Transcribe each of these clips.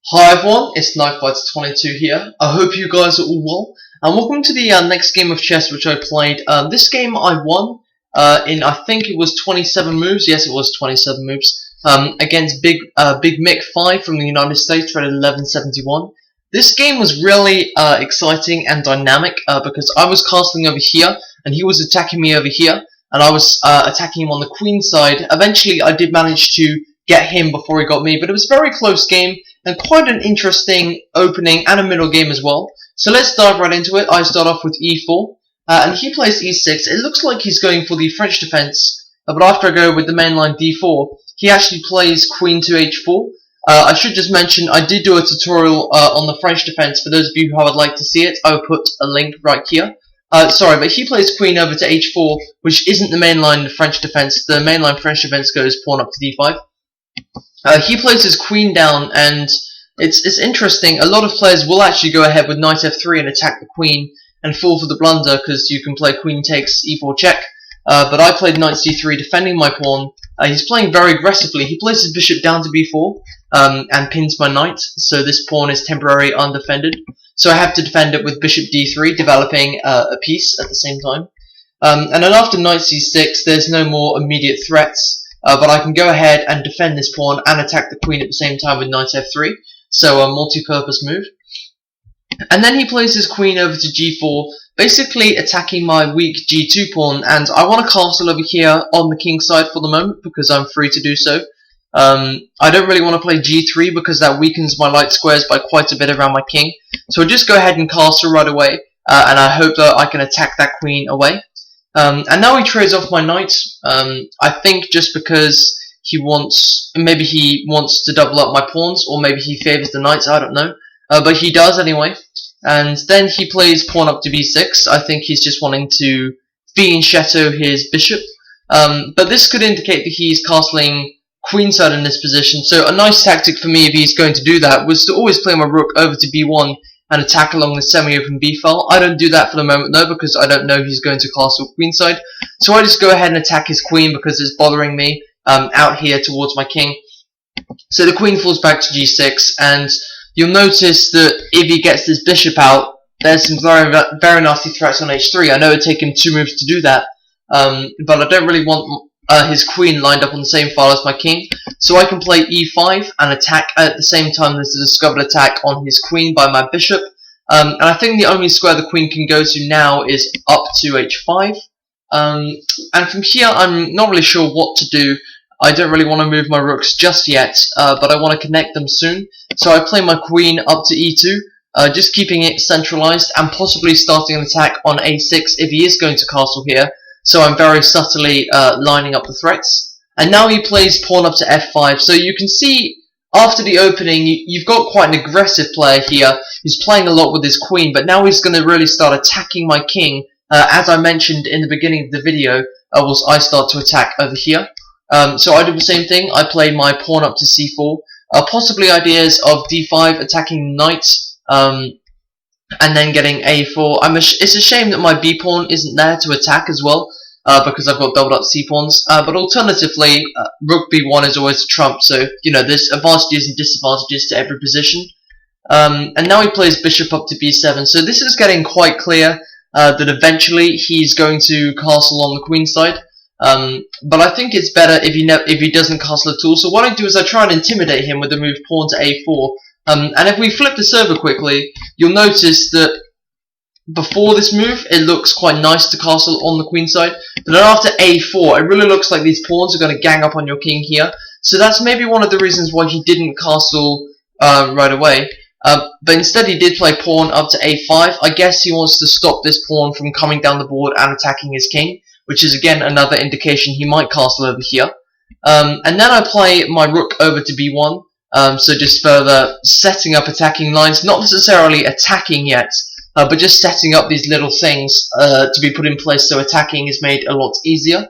Hi everyone, it's KnifeFighter22 here. I hope you guys are all well, and welcome to the next game of chess which I played. This game I won in, I think it was 27 moves. Yes, it was 27 moves. Against Big Mick 5 from the United States, rated 1171. This game was really exciting and dynamic because I was castling over here and he was attacking me over here, and I was attacking him on the queen side. Eventually, I did manage to get him before he got me, but it was a very close game and quite an interesting opening and a middle game as well. So let's dive right into it. I start off with e4, and he plays e6. It looks like he's going for the French defense, but after I go with the main line d4, he actually plays queen to h4. I should just mention I did do a tutorial on the French defense. For those of you who would like to see it, I will put a link right here. Sorry, but he plays queen over to h4, which isn't the main line French defense. The main line French defense goes pawn up to d5. He plays his queen down, and it's interesting. A lot of players will actually go ahead with knight f3 and attack the queen and fall for the blunder because you can play queen takes e4 check. But I played knight c3, defending my pawn. He's playing very aggressively. He plays his bishop down to b4 and pins my knight, so this pawn is temporarily undefended. So I have to defend it with bishop d3, developing a piece at the same time. And then after knight c6, there's no more immediate threats. But I can go ahead and defend this pawn and attack the queen at the same time with knight f3, so a multi-purpose move. And then he plays his queen over to g4, basically attacking my weak g2 pawn, and I want to castle over here on the king side for the moment because I'm free to do so. I don't really want to play g3 because that weakens my light squares by quite a bit around my king, so I'll just go ahead and castle right away, and I hope that I can attack that queen away. And now he trades off my knight. I think just because maybe he wants to double up my pawns, or maybe he favors the knights, I don't know. But he does anyway. And then he plays pawn up to b6. I think he's just wanting to fianchetto his bishop. But this could indicate that he's castling queenside in this position. So a nice tactic for me, if he's going to do that, was to always play my rook over to b1 and attack along the semi-open b file. I don't do that for the moment though, because I don't know if he's going to castle queenside. So I just go ahead and attack his queen because it's bothering me out here towards my king. So the queen falls back to g6, and you'll notice that if he gets this bishop out, there's some very nasty threats on h3. I know it'd take him 2 moves to do that, but I don't really want his queen lined up on the same file as my king. So I can play e5 and attack at the same time as the discovered attack on his queen by my bishop. And I think the only square the queen can go to now is up to h5. And from here, I'm not really sure what to do. I don't really want to move my rooks just yet, but I want to connect them soon. So I play my queen up to e2, just keeping it centralized and possibly starting an attack on a6 if he is going to castle here. So I'm very subtly lining up the threats. And now he plays pawn up to f5. So you can see after the opening, you've got quite an aggressive player here. He's playing a lot with his queen, but now he's going to really start attacking my king. As I mentioned in the beginning of the video, I start to attack over here. So I do the same thing. I play my pawn up to c4. Possibly ideas of d5, attacking knight, and then getting a4. It's a shame that my b pawn isn't there to attack as well, because I've got doubled up c pawns. But alternatively, rook b1 is always a trump. So you know there's advantages and disadvantages to every position. And now he plays bishop up to b7. So this is getting quite clear that eventually he's going to castle on the queen side. But I think it's better if he doesn't castle at all. So what I do is I try and intimidate him with the move pawn to a4. And if we flip this over quickly, you'll notice that before this move, it looks quite nice to castle on the queen side. But then after a4, it really looks like these pawns are going to gang up on your king here. So that's maybe one of the reasons why he didn't castle right away. But instead he did play pawn up to a5. I guess he wants to stop this pawn from coming down the board and attacking his king, which is again another indication he might castle over here. And then I play my rook over to b1. So just further setting up attacking lines, not necessarily attacking yet, but just setting up these little things to be put in place so attacking is made a lot easier.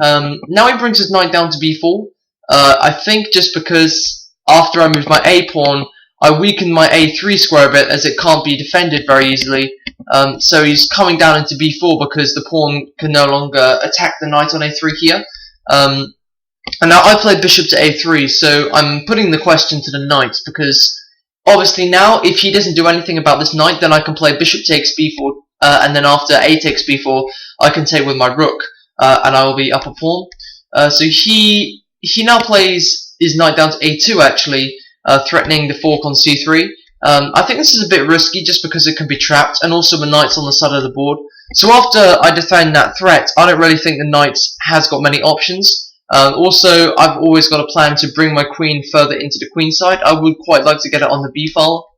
Now he brings his knight down to b4. I think just because after I move my a pawn, I weaken my a3 square a bit as it can't be defended very easily. So he's coming down into b4 because the pawn can no longer attack the knight on a3 here. And now I play bishop to a3, so I'm putting the question to the knight because obviously now, if he doesn't do anything about this knight, then I can play bishop takes b4, and then after a takes b4, I can take with my rook, and I will be up a pawn. So he now plays his knight down to a2 actually, threatening the fork on c3. I think this is a bit risky just because it can be trapped, and also the knight's on the side of the board. So after I defend that threat, I don't really think the knight has got many options. Also, I've always got a plan to bring my queen further into the queenside. I would quite like to get it on the b file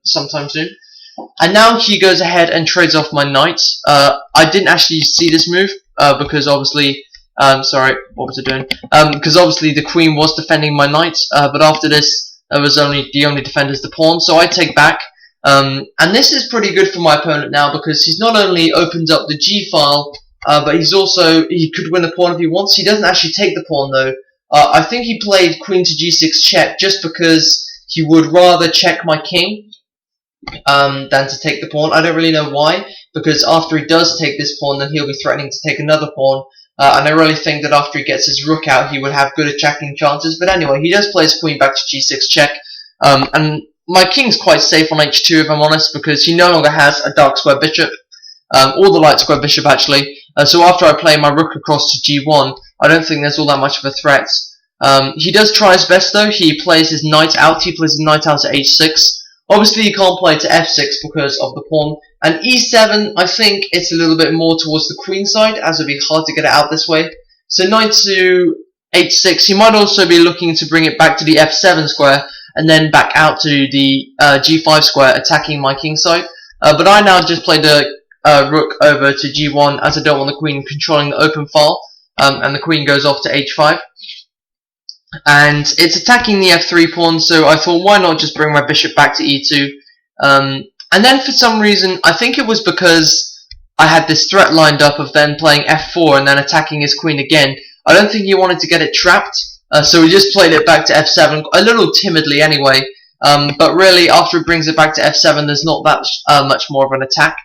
sometime soon. And now he goes ahead and trades off my knight. I didn't actually see this move because obviously, sorry, what was I doing? Because obviously the queen was defending my knight, but after this, the only defender is the pawn. So I take back, and this is pretty good for my opponent now because he's not only opened up the g file, but he could win the pawn if he wants. He doesn't actually take the pawn though. I think he played queen to g6 check just because he would rather check my king than to take the pawn. I don't really know why, because after he does take this pawn, then he'll be threatening to take another pawn. And I really think that after he gets his rook out, he would have good attacking chances. But anyway, he does play his queen back to g6 check. And my king's quite safe on h2 if I'm honest, because he no longer has a dark square bishop, or the light square bishop actually. So after I play my rook across to g1, I don't think there's all that much of a threat. He does try his best though. He plays his knight out. He plays his knight out to h6. Obviously, you can't play to f6 because of the pawn. And e7, I think it's a little bit more towards the queen side, as it would be hard to get it out this way. So knight to h6. He might also be looking to bring it back to the f7 square, and then back out to the g5 square, attacking my king side. But I now just play the rook over to g1, as I don't want the queen controlling the open file, and the queen goes off to h5. And it's attacking the f3 pawn, so I thought, why not just bring my bishop back to e2? And then for some reason, I think it was because I had this threat lined up of then playing f4 and then attacking his queen again. I don't think he wanted to get it trapped, so he just played it back to f7, a little timidly anyway. But really, after it brings it back to f7, there's not that much more of an attack.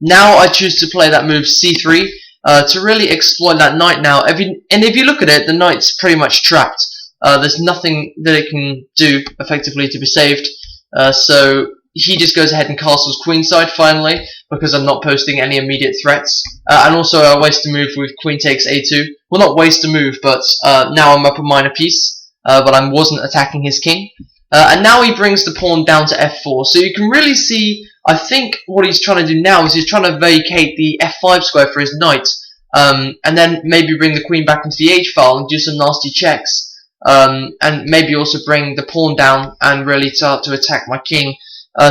Now I choose to play that move c3 to really exploit that knight now. If you look at it, the knight's pretty much trapped. There's nothing that it can do effectively to be saved. So he just goes ahead and castles queenside finally, because I'm not posting any immediate threats. And also I waste a move with queen takes a2. Well, not waste a move, but now I'm up a minor piece, but I wasn't attacking his king. And now he brings the pawn down to f4. So you can really see, I think what he's trying to do now is he's trying to vacate the f5 square for his knight, and then maybe bring the queen back into the h file and do some nasty checks, and maybe also bring the pawn down and really start to attack my king.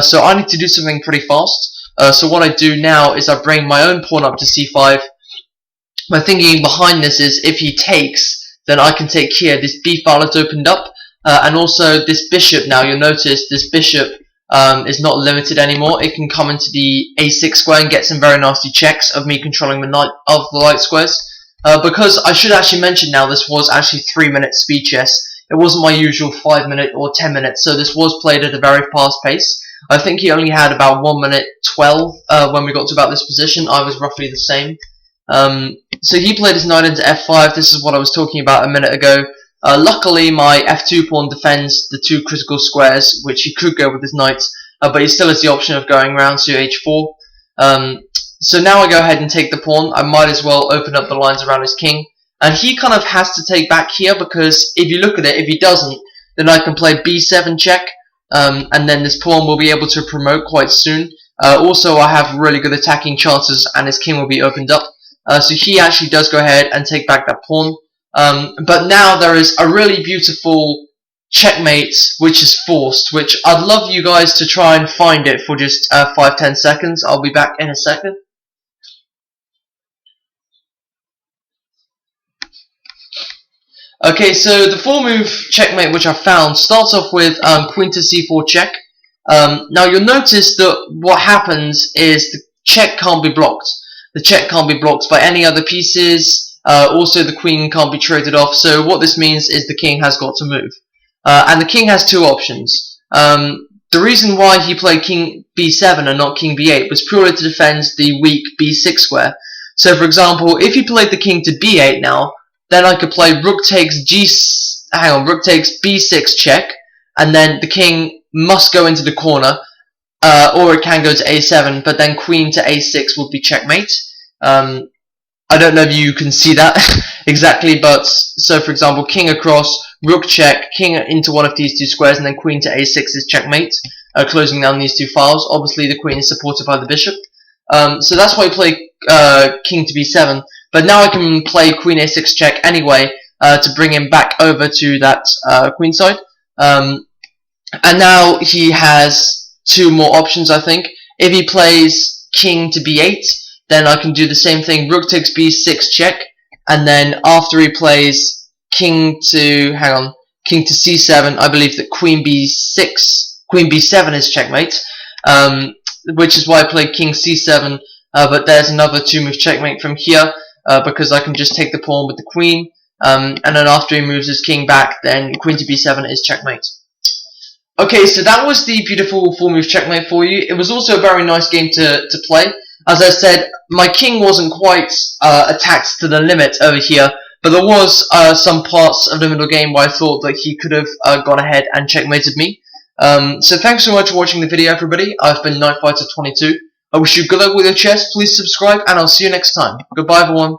So I need to do something pretty fast. So what I do now is I bring my own pawn up to c5. My thinking behind this is if he takes, then I can take here. This b file is opened up, and also this bishop now, you'll notice this bishop is not limited anymore. It can come into the a6 square and get some very nasty checks of me controlling the knight of the light squares. Because I should actually mention now, this was actually 3-minute speed chess. It wasn't my usual 5-minute or 10 minutes, so this was played at a very fast pace. I think he only had about 1 minute 12 when we got to about this position. I was roughly the same. So he played his knight into f5. This is what I was talking about a minute ago. Luckily, my f2 pawn defends the 2 critical squares, which he could go with his knight, but he still has the option of going around to h4. So now I go ahead and take the pawn. I might as well open up the lines around his king. And he kind of has to take back here, because if you look at it, if he doesn't, then I can play b7 check, and then this pawn will be able to promote quite soon. Also, I have really good attacking chances, and his king will be opened up. So he actually does go ahead and take back that pawn. But now there is a really beautiful checkmate which is forced, which I'd love you guys to try and find it for just 5-10 seconds. I'll be back in a second. Okay, so the 4-move checkmate which I found starts off with queen to c4 check. Now you'll notice that what happens is the check can't be blocked. The check can't be blocked by any other pieces. Also the queen can't be traded off. So what this means is the king has got to move. And the king has 2 options. The reason why he played king b7 and not king b8 was purely to defend the weak b6 square. So for example, if he played the king to b8 now, then I could play rook takes b6 check, and then the king must go into the corner, or it can go to a7, but then queen to a6 would be checkmate. I don't know if you can see that exactly, but so for example, king across, rook check, king into one of these two squares, and then queen to a6 is checkmate, closing down these two files. Obviously, the queen is supported by the bishop. So that's why I play king to b7, but now I can play queen a6 check anyway to bring him back over to that queenside. And now he has two more options, I think. If he plays king to b8, then I can do the same thing, rook takes b6 check, and then after he plays king to c7, I believe that queen b7 is checkmate, which is why I played king c7, but there's another two-move checkmate from here, because I can just take the pawn with the queen, and then after he moves his king back, then queen to b7 is checkmate. Okay, so that was the beautiful four-move checkmate for you. It was also a very nice game to play. As I said, my king wasn't quite attacked to the limit over here, but there was some parts of the middle game where I thought that he could have gone ahead and checkmated me. So thanks so much for watching the video, everybody. I've been KnightFighter22. I wish you good luck with your chess. Please subscribe, and I'll see you next time. Goodbye, everyone.